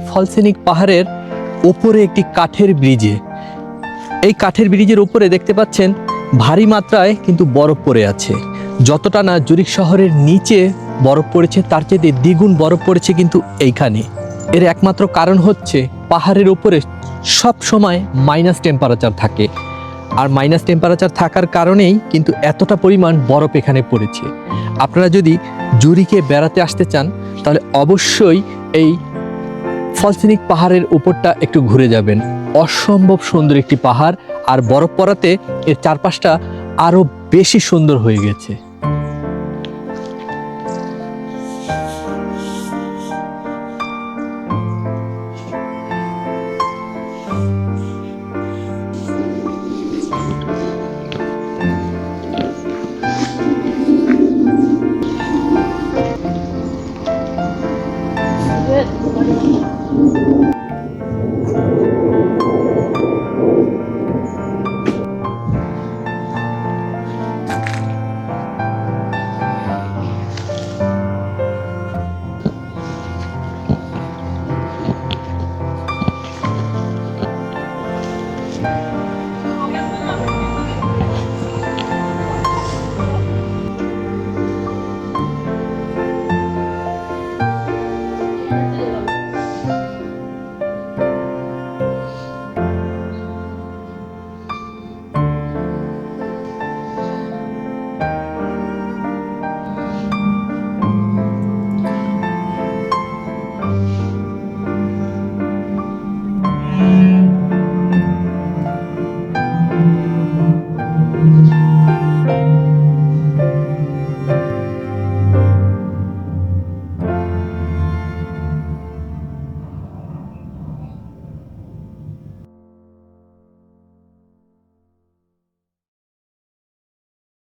ফলসেনিক পাহাড়ের ওপরে একটি কাঠের ব্রিজে। এই কাঠের ব্রিজের উপরে দেখতে পাচ্ছেন ভারী মাত্রায় কিন্তু বরফ পড়ে আছে। যতটা না জুরিখ শহরের নিচে বরফ পড়েছে তার চেয়ে দ্বিগুণ বরফ পড়েছে কিন্তু এইখানে। এর একমাত্র কারণ হচ্ছে পাহাড়ের উপরে সব সময় মাইনাস টেম্পারেচার থাকে, আর মাইনাস টেম্পারেচার থাকার কারণেই কিন্তু এতটা পরিমাণ বরফ এখানে পড়েছে। আপনারা যদি জুরিখে বেড়াতে আসতে চান তাহলে অবশ্যই এই ফলসেনিক পাহাড়ের উপরটা একটু ঘুরে যাবেন। অসম্ভব সুন্দর একটি পাহাড়, আর বরফ পড়াতে এর চারপাশটা আরও বেশি সুন্দর হয়ে গেছে।